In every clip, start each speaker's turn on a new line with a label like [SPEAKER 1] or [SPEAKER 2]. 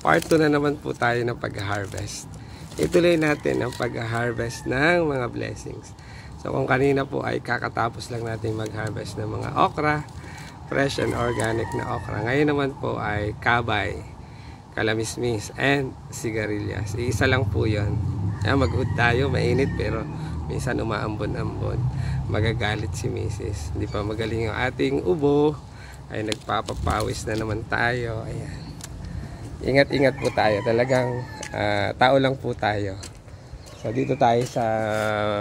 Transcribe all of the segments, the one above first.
[SPEAKER 1] Part 2 na naman po tayo ng pag-harvest. Ituloy natin ang pag-harvest ng mga blessings. So kung kanina po ay kakatapos lang natin mag-harvest ng mga okra, fresh and organic na okra. Ngayon naman po ay kabay, kalamismis, and sigarilyas. Isa lang po yun. Mag-ud tayo, mainit pero minsan umaambon-ambon. Magagalit si Mrs. Hindi pa magaling yung ating ubo. Ay nagpapapawis na naman tayo. Ayan. Ingat-ingat po tayo. Talagang tao lang po tayo. So dito tayo sa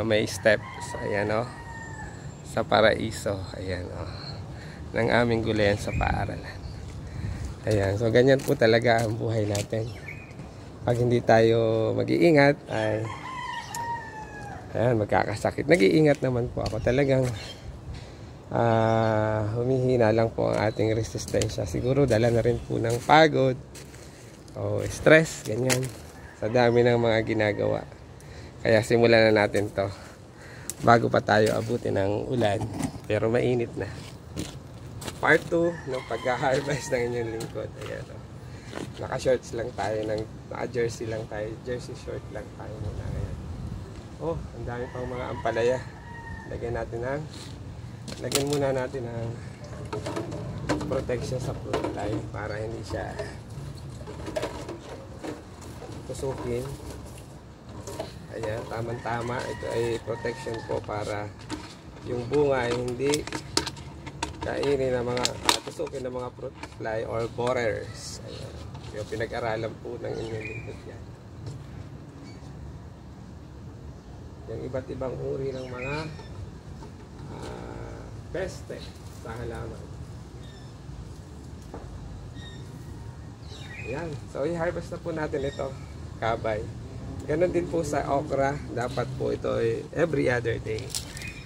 [SPEAKER 1] may steps. Ayan o. Sa paraiso. Ayan o. Ng aming gulayan sa paaralan. Ayan. So ganyan po talaga ang buhay natin. Pag hindi tayo mag-iingat ay ayan, magkakasakit. Nag-iingat naman po ako. Talagang humihina lang po ang ating resistensya. Siguro dala na rin po ng pagod o stress, ganyan, sa dami ng mga ginagawa. Kaya simulan na natin to bago pa tayo abutin ng ulan, pero mainit na. Part 2 ng pag-harvest ng inyong lingkod. Ayan, oh. Naka-shorts lang tayo, naka-jersey lang tayo, jersey short lang tayo muna ngayon. Oh, ang dami pang mga ampalaya. Lagyan muna natin ng protection sa fruit fly para hindi siya tusukin. Ayan, tamang-tama. Ito ay protection po para yung bunga ay hindi kainin ng mga tusukin ng mga fruit fly or borers. Ayan, yung pinag-aralan po ng inyong lingkod yan. Yung iba't ibang uri ng mga peste sa halaman. Ayan. So i-harvest na po natin ito, kabay. Ganon din po sa okra. Dapat po ito ay every other day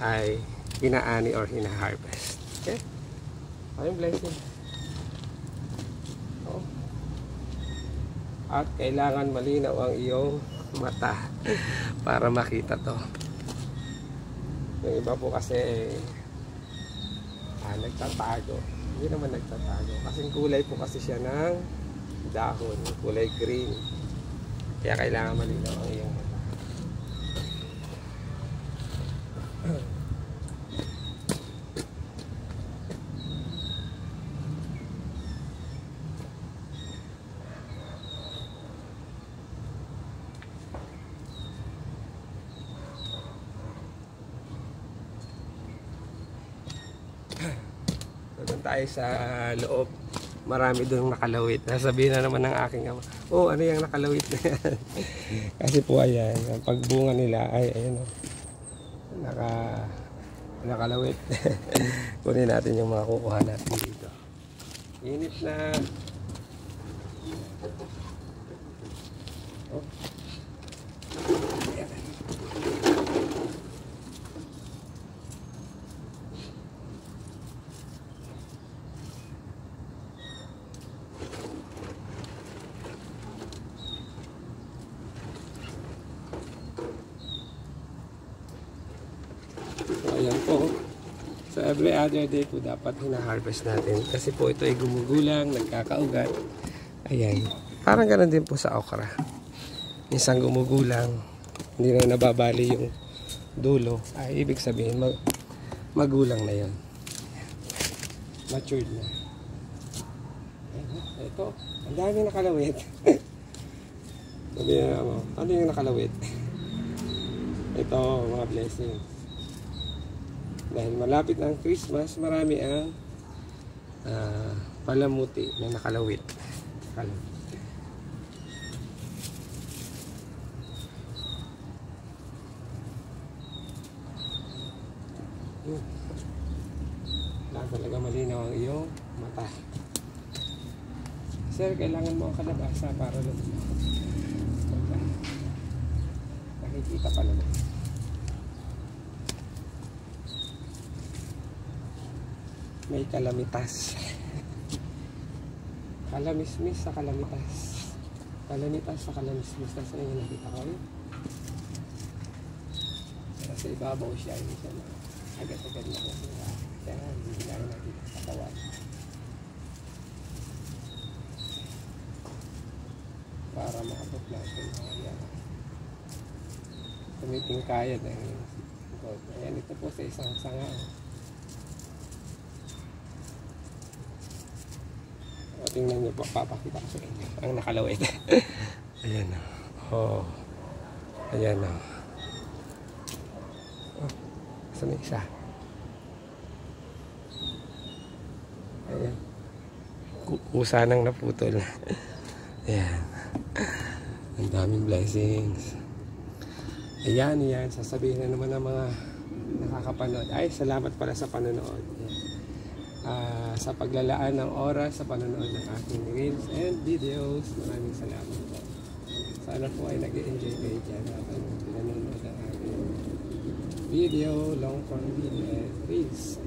[SPEAKER 1] ay hinaani or hina-harvest. Okay? Ayun, blessing. Oh. At kailangan malinaw ang iyong mata para makita to. Yung iba po kasi nagtatago. Hindi naman nagtatago. Kasing kulay po kasi siya ng dahon. Kulay green. Kaya kailangan malinaw ang iyong mata. So, doon tayo sa loob. Marami doon nakalawit. Sasabihin na naman ng aking ama, oh, ano yung nakalawit na yan? Kasi po ayan, ang pagbunga nila ay ayan o, nakalawit. Kunin natin yung mga kukuha natin dito. Init na. Oh. Ayan po. So every other day po dapat hina-harvest natin. Kasi po ito ay gumugulang, nagkakaugat. Ayan. Parang ganoon din po sa okra. Minsan gumugulang, hindi na nababali yung dulo. Ay ibig sabihin magulang na yon. Matured na. Ayan. Ito. Ang dami nakalawit. Sabi na mo, ano yung nakalawit? Ito, mga blessings. Dahil malapit na ang Christmas, marami ang palamuti na nakalawit. Kailangan talaga malinaw ang iyong mata. Sir, kailangan mo ang kalabasa para nakikita pa naman. May kalamitas. Kalamismis sa kalamitas. Kalamitas sa kalamismis. Tapos na yung nakita ko yun. Sa ibabaw siya. Hindi siya na agad-agad na ako. Kaya hindi na nakita sa katawan. para maabot natin. Ayan. Tumitingkayan ang lingkod. Ayan, ito po sa isang sanga. O, tingnan nyo po, papakita ko sa inyo ang nakalawit. Ayan o. Ayan o. Saan yung isa? Ayan. Kusa nang naputol. Ayan. Ang daming blessings. Ayan, yan. Sasabihin na naman ng mga nakakapanood. Ay, salamat pala sa panonood. Sa paglalaan ng oras sa panonood ng aking reels and videos. Maraming salamat po. Sana po ay nag-enjoy kayo dyan habang pinanonood ang aking video, long form video and reels.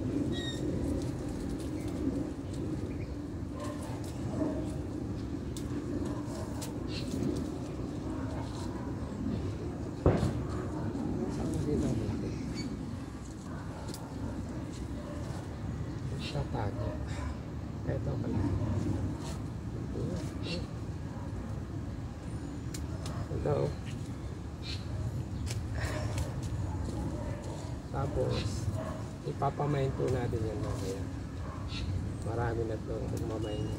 [SPEAKER 1] Tago. Ito pala. Hello. Tapos, ipapamain po natin yan mamaya. Marami na itong magmamain.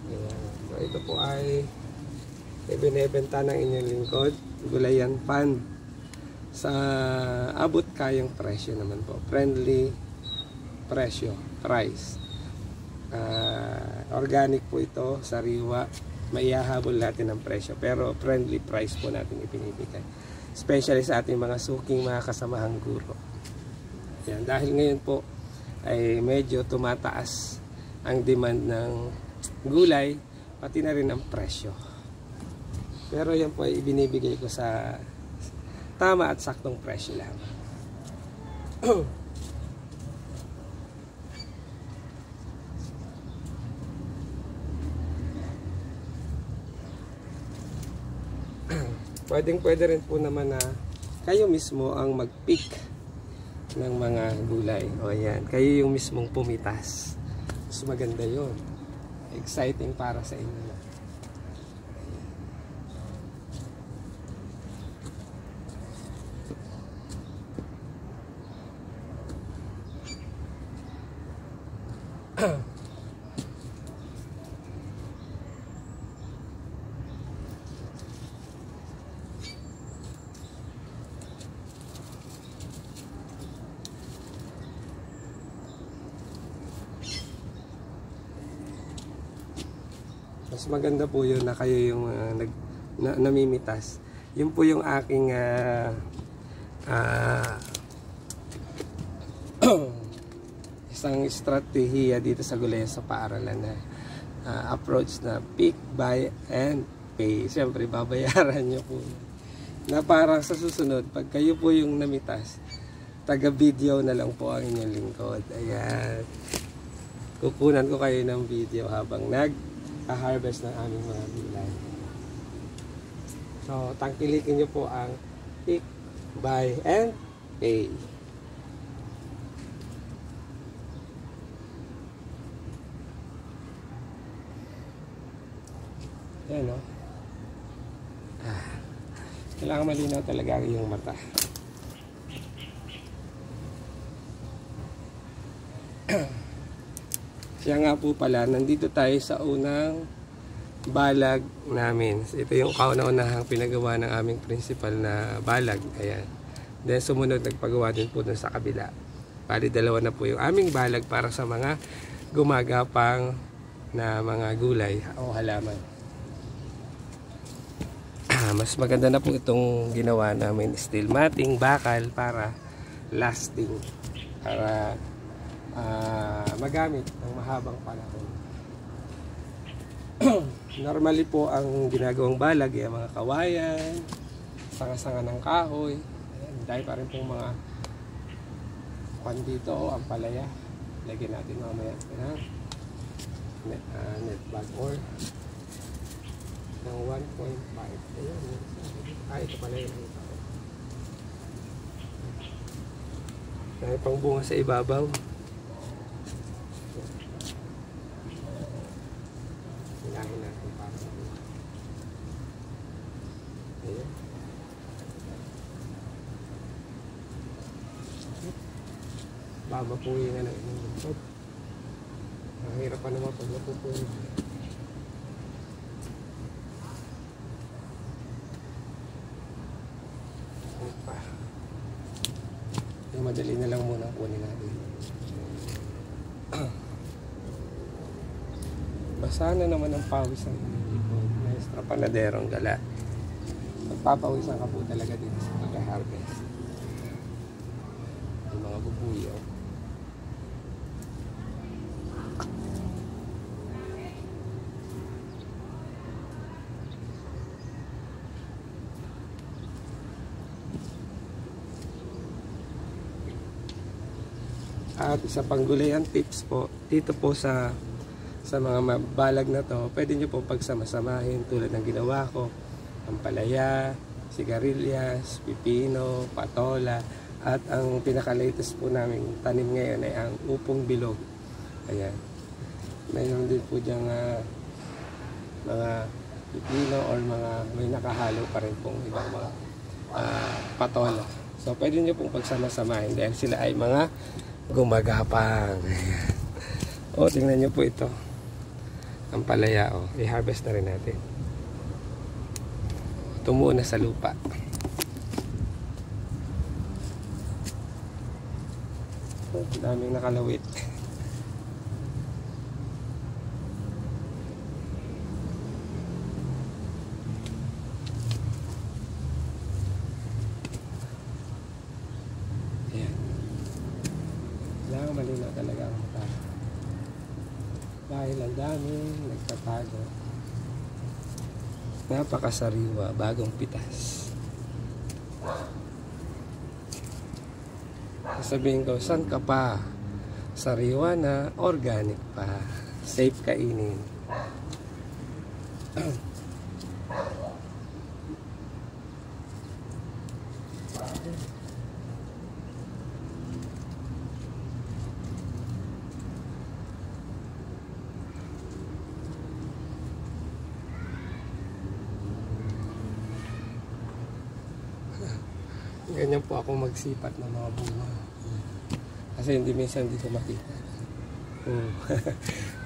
[SPEAKER 1] Ayan. So, ito po ay ibinebenta ng inyong lingkod. Gulayan Pan. Sa abot kayang presyo naman po. Friendly presyo, price. Organic po ito, sariwa. Maihahabol natin ang presyo. Pero friendly price po natin ipinibigay. Especially sa ating mga suking, mga kasamahang guro. Yan. Dahil ngayon po ay medyo tumataas ang demand ng gulay, pati na rin ang presyo. Pero yan po ay ibinibigay ko sa tama at saktong presyo lang. Pwede rin po naman na kayo mismo ang mag-pick ng mga gulay. O yan, kayo yung mismong pumitas. Mas maganda yun. Exciting para sa inyo. Mas maganda po yun na kayo yung namimitas. Yun po yung aking isang estratehiya dito sa Gulayan sa Paaralan na approach na pick, buy, and pay. Siyempre, babayaran nyo po. Na parang sa susunod, pag kayo po yung namitas, taga-video na lang po ang inyong lingkod. Ayan. Kukunan ko kayo ng video habang nag-harvest ng aming mga gulay. So, tangkilikin nyo po ang pick, buy, and pay. Ayan, no? Kailangan malinaw talaga ang iyong mata. Siya nga po pala, nandito tayo sa unang balag namin. Ito yung kauna-unahang pinagawa ng aming principal na balag. Ayan. Then sumunod, nagpagawa din po dun sa kabila. Bali, dalawa na po yung aming balag para sa mga gumagapang na mga gulay o halaman. Mas maganda na po itong ginawa namin, steel matting, bakal para lasting, para magamit ng mahabang panahon. Normally po ang ginagawang balag ay mga kawayan, sanga-sanga ng kahoy. Ayan, dahil pa rin pong mga pan dito o ampalaya. Lagyan natin mamaya ng net bag or ng 1.5. Ayan, ito pala yung ito. Dahil pang bunga sa ibabaw. Unahin natin para sa mga. Ayan. Babapuwi na ng inyong lungsod. Ang hirap pa naman pag napupuwi. Yung madali na lang muna kunin natin. Basa na naman ang pawis ang Maestra Panaderong Gala. Magpapawisan ka po talaga dito sa pag-harvest. Yung mga bubuyo. At isa pang gulayan tips po, dito po sa mga mabalag na to, pwede nyo po pagsama-samahin tulad ng ginawa ko, ampalaya, sigarilyas, pipino, patola, at ang pinaka-latest po namin tanim ngayon ay ang upong bilog. Ayan. Mayroon din po diyang mga pipino or mga may nakahalo pa rin pong ibang mga patola. So pwede nyo pong pagsama-samahin dahil sila ay mga gumagapang. O, tingnan nyo po ito. Ang palaya, o. I-harvest na rin natin. Tumuo na sa lupa. O, daming nakalawit. Malinaw talaga ang mata dahil ang daming nagtatago. Napakasariwa, bagong pitas. Sabihin ko, saan ka pa? Sariwa na, organic pa, safe kainin. Ganyan po ako magsipat ng mga bunga. Kasi hindi minsan hindi ko makita.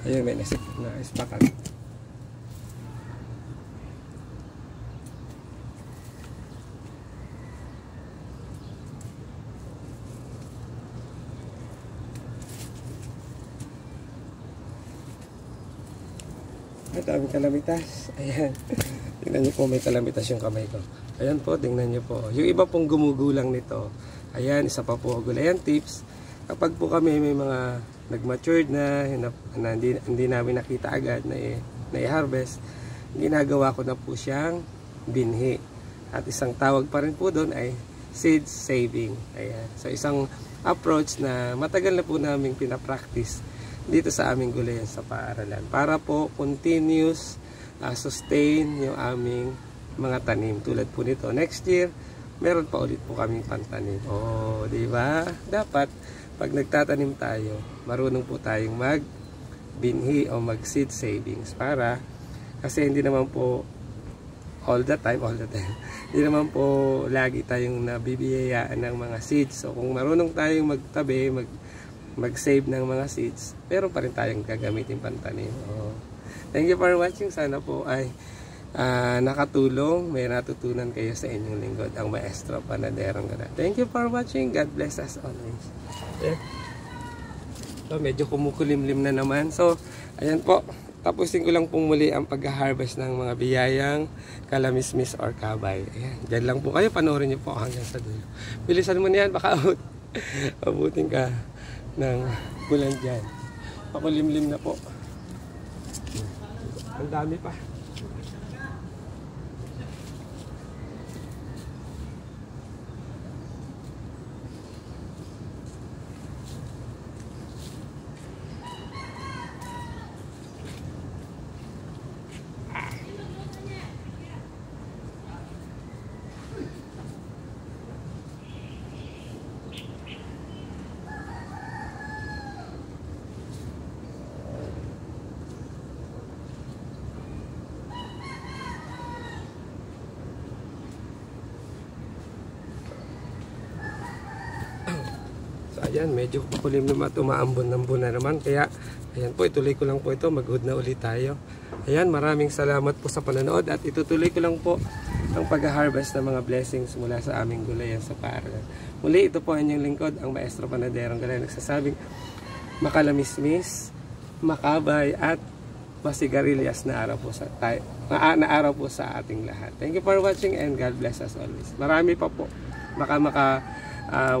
[SPEAKER 1] Ayun, may nasipat na ispakan. At aming kalamitas. Ayan. Tingnan nyo po, may kalamitas yung kamay ko. Ayan po, tingnan nyo po. Yung iba pong gumugulang nito. Ayan, isa pa po gulayan tips. Kapag po kami may mga nag-matured na hindi namin nakita agad na i-harvest, ginagawa ko na po siyang binhi. At isang tawag pa rin po doon ay seed saving. Ayan. So isang approach na matagal na po namin pinapractice dito sa aming gulayan sa paaralan. Para po continuous sustain yung aming mga tanim tulad po nito. Next year, meron pa ulit po kaming pantanim. Oh, di ba? Dapat pag nagtatanim tayo, marunong po tayong mag-binhi o mag-seed savings para kasi hindi naman po all the time. Hindi naman po lagi tayong nabibiyayaan ng mga seeds. So kung marunong tayong magtabi, mag-save ng mga seeds, meron pa rin tayong gagamitin pantanim. Oh. Thank you for watching. Sana po ay nakatulong. May natutunan kayo sa inyong lingkod, ang Maestra Panaderong Gala. Thank you for watching. God bless us always. So, medyo kumukulimlim na naman. So, ayan po. Tapusin ko lang pong muli ang pag-harvest ng mga biyayang kalamismis or kabay. Ayan. Diyan lang po kayo. Panoorin niyo po hanggang sa dulo. Bilisan mo na yan. Baka abutin ka ng bulan dyan. Pakulimlim na po. Ang dami pa. ayan, medyo kukulim naman, umaambon-ambon na naman. Kaya, ayan po, ituloy ko lang po ito. Mag-hood na ulit tayo. Ayan, maraming salamat po sa panonood. At itutuloy ko lang po ang pag-harvest ng mga blessings mula sa aming gulayan sa Paaralan. Muli, ito po ang inyong lingkod, ang Maestro Panaderong Gulayan, nagsasabing makalamismis, makabay, at masigarilyas na araw po sa tayo, na araw po sa ating lahat. Thank you for watching and God bless us always. Marami pa po. Maka 1.5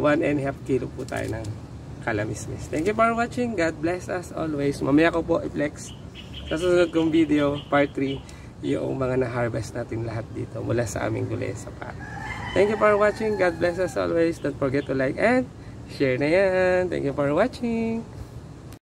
[SPEAKER 1] kilo po tayo ng kalamismis. Thank you for watching. God bless us always. Mamaya ko po i-flex sa susunod kong video, part 3, yung mga na-harvest natin lahat dito mula sa aming gulay sa Paaralan. Thank you for watching. God bless us always. Don't forget to like and share na yan. Thank you for watching.